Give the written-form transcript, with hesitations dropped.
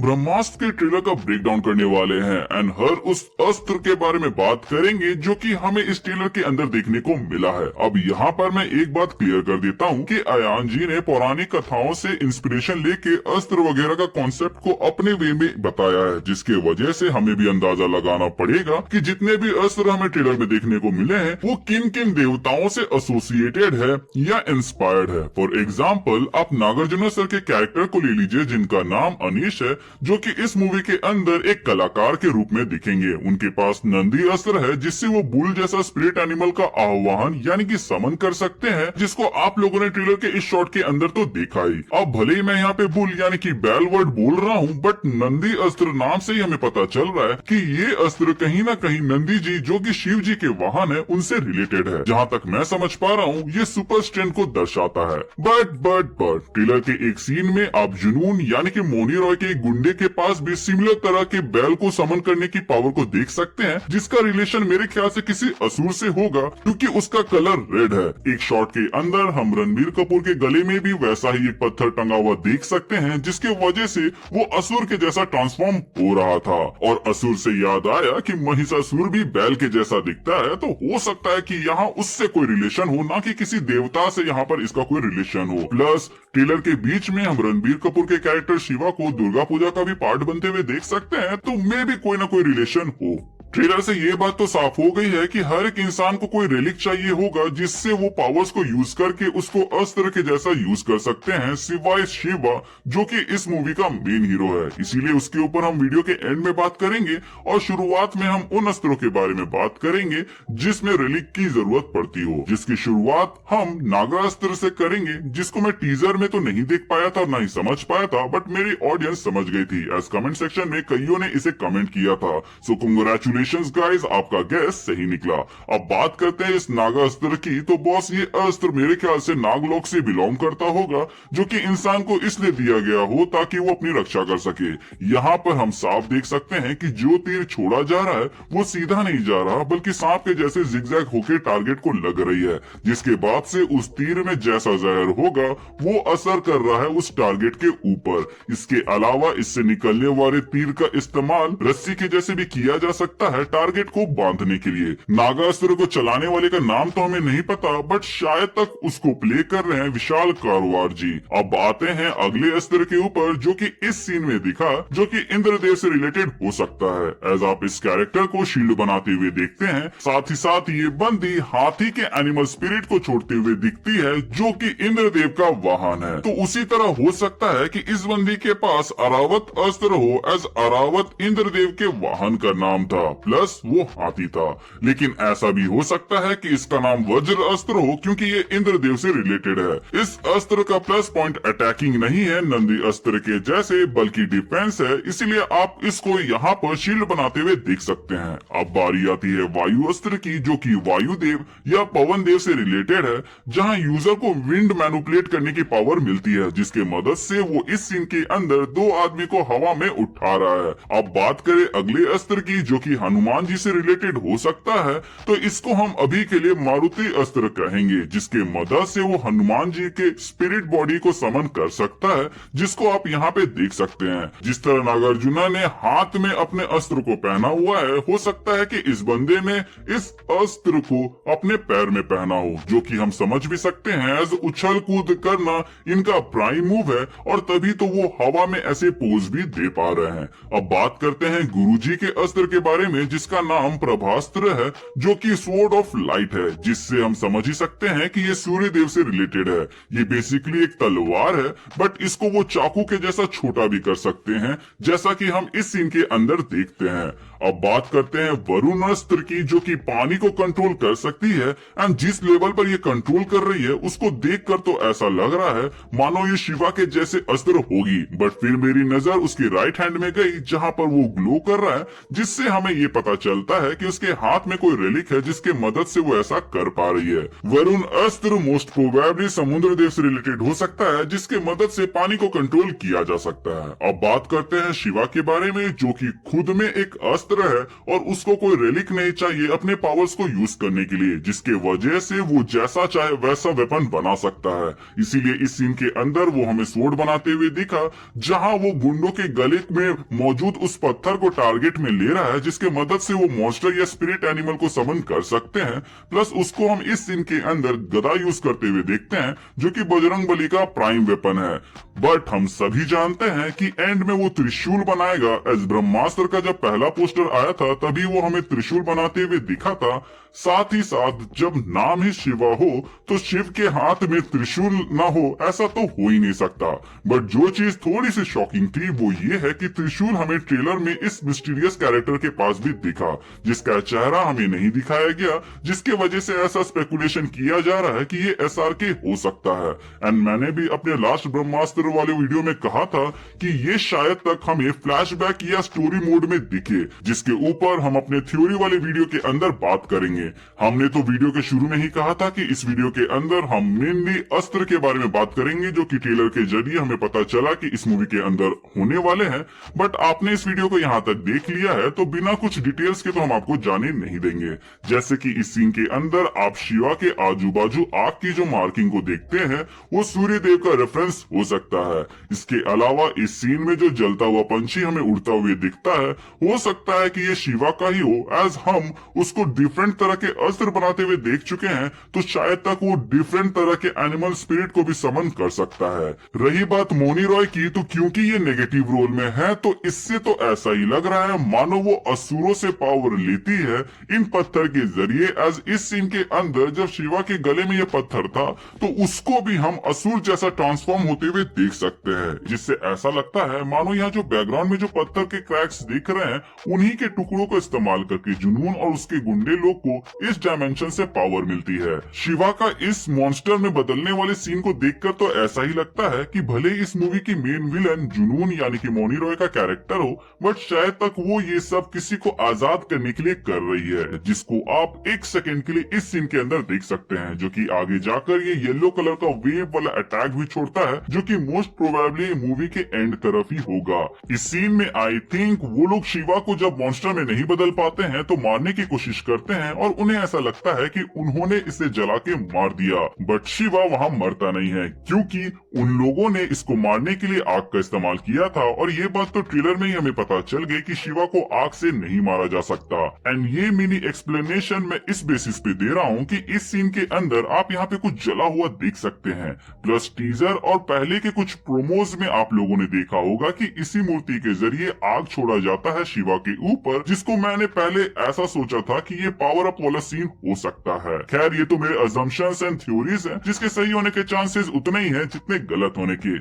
ब्रह्मास्त्र के ट्रेलर का break down करने वाले हैं एंड हर उस अस्त्र के बारे में बात करेंगे जो कि हमें इस ट्रेलर के अंदर देखने को मिला है। अब यहाँ पर मैं एक बात क्लियर कर देता हूँ कि अयान जी ने पौराणिक कथाओं से इंस्पिरेशन लेके अस्त्र वगैरह का कॉन्सेप्ट को अपने वे में बताया है, जिसके वजह से हमें भी अंदाजा लगाना पड़ेगा कि जितने भी अस्त्र हमें ट्रेलर में देखने को मिले हैं वो किन किन देवताओं से एसोसिएटेड है या इंस्पायर्ड है। फॉर एग्जाम्पल आप नागार्जुन सर के कैरेक्टर को ले लीजिए जिनका नाम अनीश है, जो कि इस मूवी के अंदर एक कलाकार के रूप में दिखेंगे। उनके पास नंदी अस्त्र है जिससे वो बुल जैसा स्पिरिट एनिमल का आह्वान यानी कि समन कर सकते हैं, जिसको आप लोगों ने ट्रेलर के इस शॉट के अंदर तो देखा ही। अब भले ही मैं यहाँ पे बुल यानी कि बैल वर्ड बोल रहा हूँ, बट नंदी अस्त्र नाम से ही हमें पता चल रहा है कि ये अस्त्र कहीं ना कहीं नंदी जी जो कि शिव जी के वाहन है उनसे रिलेटेड है। जहाँ तक मैं समझ पा रहा हूँ ये सुपर स्ट्रेंथ को दर्शाता है। बट ट्रेलर के एक सीन में आप जुनून यानी कि मोनी रॉय के एक गुंडे के पास भी सिमिलर तरह के बैल को समन करने की पावर को देख सकते हैं, जिसका रिलेशन मेरे ख्याल से किसी असुर से होगा क्योंकि उसका कलर रेड है। एक शॉट के अंदर हम रणबीर कपूर के गले में भी वैसा ही एक पत्थर टंगा हुआ देख सकते हैं, जिसके वजह से वो असुर के जैसा ट्रांसफॉर्म हो रहा था। और असुर से याद आया कि महिषासुर भी बैल के जैसा दिखता है, तो हो सकता है कि यहाँ उससे कोई रिलेशन हो, ना कि किसी देवता से यहाँ पर इसका कोई रिलेशन हो। प्लस ट्रेलर के बीच में हम रणबीर कपूर के कैरेक्टर शिवा को दुर्गा पूजा का भी पार्ट बनते हुए देख सकते हैं, तो मे भी कोई ना कोई रिलेशन हो। ट्रेलर से ये बात तो साफ हो गई है कि हर एक इंसान को कोई रेलिक चाहिए होगा जिससे वो पावर्स को यूज करके उसको अस्त्र के जैसा यूज कर सकते हैं, सिवाय शिवा जो कि इस मूवी का मेन हीरो है। इसीलिए उसके ऊपर हम वीडियो के एंड में बात करेंगे और शुरुआत में हम उन अस्त्रों के बारे में बात करेंगे जिसमें रेलिक की जरूरत पड़ती हो, जिसकी शुरुआत हम नागा अस्त्र से करेंगे, जिसको मैं टीजर में तो नहीं देख पाया था ना ही समझ पाया था, बट मेरी ऑडियंस समझ गई थी एज कमेंट सेक्शन में कईयों ने इसे कमेंट किया था। सो कांग्रेचुलेशन गाइस, आपका गैस सही निकला। अब बात करते हैं इस नागा अस्त्र की, तो बॉस ये अस्त्र मेरे ख्याल से नागलोक से बिलोंग करता होगा, जो कि इंसान को इसलिए दिया गया हो ताकि वो अपनी रक्षा कर सके। यहाँ पर हम साफ देख सकते हैं कि जो तीर छोड़ा जा रहा है वो सीधा नहीं जा रहा, बल्कि सांप के जैसे जिगजैग होकर टारगेट को लग रही है, जिसके बाद से उस तीर में जैसा जहर होगा वो असर कर रहा है उस टारगेट के ऊपर। इसके अलावा इससे निकलने वाले तीर का इस्तेमाल रस्सी के जैसे भी किया जा सकता है टारगेट को बांधने के लिए। नागास्त्र को चलाने वाले का नाम तो हमें नहीं पता, बट शायद तक उसको प्ले कर रहे हैं विशाल कारवार जी। अब आते हैं अगले अस्त्र के ऊपर जो कि इस सीन में दिखा, जो कि इंद्रदेव से रिलेटेड हो सकता है। एज आप इस कैरेक्टर को शील्ड बनाते हुए देखते हैं, साथ ही साथ ये बंदी हाथी के एनिमल स्पिरिट को छोड़ते हुए दिखती है जो कि इंद्रदेव का वाहन है। तो उसी तरह हो सकता है कि इस बंदी के पास अरावत अस्त्र हो, एज अरावत इंद्रदेव के वाहन का नाम था, प्लस वो हाथी था। लेकिन ऐसा भी हो सकता है कि इसका नाम वज्र अस्त्र हो क्योंकि ये इंद्रदेव से रिलेटेड है। इस अस्त्र का प्लस पॉइंट अटैकिंग नहीं है नंदी अस्त्र के जैसे, बल्कि डिफेंस है, इसीलिए आप इसको यहाँ पर शील्ड बनाते हुए देख सकते हैं। अब बारी आती है वायु अस्त्र की, जो कि वायुदेव या पवन देव से रिलेटेड है, जहाँ यूजर को विंड मैनिपुलेट करने की पावर मिलती है, जिसके मदद से वो इस सीन के अंदर दो आदमी को हवा में उठा रहा है। अब बात करें अगले अस्त्र की, जो कि हनुमान जी से रिलेटेड हो सकता है, तो इसको हम अभी के लिए मारुति अस्त्र कहेंगे, जिसके मदद से वो हनुमान जी के स्पिरिट बॉडी को समन कर सकता है, जिसको आप यहाँ पे देख सकते हैं। जिस तरह नागार्जुना ने हाथ में अपने अस्त्र को पहना हुआ है, हो सकता है कि इस बंदे ने इस अस्त्र को अपने पैर में पहना हो, जो कि हम समझ भी सकते हैं एज उछल कूद करना इनका प्राइम मूव है, और तभी तो वो हवा में ऐसे पोज भी दे पा रहे हैं। अब बात करते हैं गुरुजी के अस्त्र के बारे में, जिसका नाम प्रभास्त्र है, जो कि स्वॉर्ड ऑफ लाइट है, जिससे हम समझ ही सकते हैं कि ये सूर्य देव से रिलेटेड है। ये बेसिकली एक तलवार है, बट इसको वो चाकू के जैसा छोटा भी कर सकते हैं, जैसा कि हम इस सीन के अंदर देखते हैं। अब बात करते हैं वरुण अस्त्र की, जो कि पानी को कंट्रोल कर सकती है, एंड जिस लेवल पर ये कंट्रोल कर रही है उसको देखकर तो ऐसा लग रहा है मानो ये शिवा के जैसे अस्त्र होगी। बट फिर मेरी नजर उसकी राइट हैंड में गई, जहां पर वो ग्लो कर रहा है, जिससे हमें ये पता चलता है कि उसके हाथ में कोई रेलिक है जिसके मदद से वो ऐसा कर पा रही है। वरुण अस्त्र मोस्ट प्रोबेबली समुद्र देव से रिलेटेड हो सकता है, जिसके मदद से पानी को कंट्रोल किया जा सकता है। अब बात करते हैं शिवा के बारे में, जो कि खुद में एक अस्त्र है और उसको कोई रेलिक नहीं चाहिए अपने पावर्स को यूज करने के लिए, जिसके वजह से वो जैसा चाहे वैसा वेपन बना सकता है। इसीलिए इस सीन के अंदर वो हमें स्वॉर्ड बनाते हुए दिखा, जहां वो गुंडों के गले में मौजूद उस पत्थर को टारगेट में ले रहा है, जिसके मदद से वो मॉन्स्टर या स्पिरिट एनिमल को समन कर सकते हैं। प्लस उसको हम इस सीन के अंदर गदा यूज करते हुए देखते हैं, जो कि बजरंगबली का प्राइम वेपन है। बट हम सभी जानते हैं कि एंड में वो त्रिशूल बनाएगा। एज ब्रह्मास्त्र का जब पहला पोस्टर आया था तभी वो हमें त्रिशूल बनाते हुए दिखा था। साथ ही साथ जब नाम ही शिवा हो तो शिव के हाथ में त्रिशूल ना हो ऐसा तो हो ही नहीं सकता। बट जो चीज थोड़ी सी शॉकिंग थी वो ये है कि त्रिशूल हमें ट्रेलर में इस मिस्टीरियस कैरेक्टर के पास भी दिखा, जिसका चेहरा हमें नहीं दिखाया गया, जिसके वजह से ऐसा स्पेकुलेशन किया जा रहा है कि ये SRK हो सकता है। एंड मैंने भी अपने लास्ट ब्रह्मास्त्र वाले वीडियो में कहा था कि ये शायद तक हमें फ्लैशबैक या स्टोरी मोड में दिखे, जिसके ऊपर हम अपने थ्योरी वाले वीडियो के अंदर बात करेंगे। हमने तो वीडियो के शुरू में ही कहा था कि इस वीडियो के अंदर हम मेनली अस्त्र के बारे में बात करेंगे, जो कि ट्रेलर के जरिए हमें पता चला कि इस मूवी के अंदर होने वाले हैं। बट आपने इस वीडियो को यहाँ तक देख लिया है तो बिना कुछ डिटेल्स के तो हम आपको जाने नहीं देंगे। जैसे कि इस सीन के अंदर आप शिवा के आजू बाजू आग की जो मार्किंग को देखते हैं वो सूर्य देव का रेफरेंस हो सकता है। इसके अलावा इस सीन में जो जलता हुआ पंछी हमें उड़ता हुए दिखता है हो सकता है कि ये शिवा का ही हो, एज हम उसको डिफरेंट तरह के अस्त्र बनाते हुए देख चुके हैं, तो शायद तक वो डिफरेंट तरह के एनिमल स्पिरिट को भी समन कर सकता है। रही बात मोनी रॉय की, तो क्योंकि ये नेगेटिव रोल में है तो इससे तो ऐसा ही लग रहा है मानो वो असुरों से पावर लेती है इन पत्थर के जरिए। एज इस सीन के अंदर जब शिवा के गले में ये पत्थर था तो उसको भी हम असुर जैसा ट्रांसफॉर्म होते हुए देख सकते हैं, जिससे ऐसा लगता है मानो यहाँ जो बैकग्राउंड में जो पत्थर के क्रैक्स दिख रहे हैं उन्हीं के टुकड़ों को इस्तेमाल करके जुनून और उसके गुंडे लोग को इस डायमेंशन से पावर मिलती है। शिवा का इस मॉन्स्टर में बदलने वाले सीन को देखकर तो ऐसा ही लगता है कि भले इस मूवी की मेन विलन जुनून यानी कि मोनी रॉय का कैरेक्टर हो, बट शायद तक वो ये सब किसी को आजाद करने के लिए कर रही है, जिसको आप एक सेकेंड के लिए इस सीन के अंदर देख सकते हैं, जो कि आगे जाकर ये येलो कलर का वेव वाला अटैक भी छोड़ता है, जो कि मोस्ट प्रोबेबली मूवी के एंड तरफ ही होगा। इस सीन में आई थिंक वो लोग शिवा को जब मॉन्स्टर में नहीं बदल पाते हैं तो मारने की कोशिश करते हैं और उन्हें ऐसा लगता है कि उन्होंने इसे जला के मार दिया। बट शिवा वहाँ मरता नहीं है, क्योंकि उन लोगों ने इसको मारने के लिए आग का इस्तेमाल किया था। और ये बात तो ट्रेलर में ही हमें पता चल गई कि शिवा को आग से नहीं मारा जा सकता। एंड ये मिनी एक्सप्लेनेशन मैं इस बेसिस पे दे रहा हूँ कि इस सीन के अंदर आप यहाँ पे कुछ जला हुआ देख सकते हैं। प्लस टीजर और पहले के कुछ प्रोमोज में आप लोगों ने देखा होगा कि इसी मूर्ति के जरिए आग छोड़ा जाता है शिवा के ऊपर, जिसको मैंने पहले ऐसा सोचा था कि ये पावर अप वाला सीन हो सकता है। खैर ये तो मेरे अजम्पशंस एंड थ्योरीज हैं, जिसके सही होने के चांसेस उतने ही हैं जितने गलत होने के।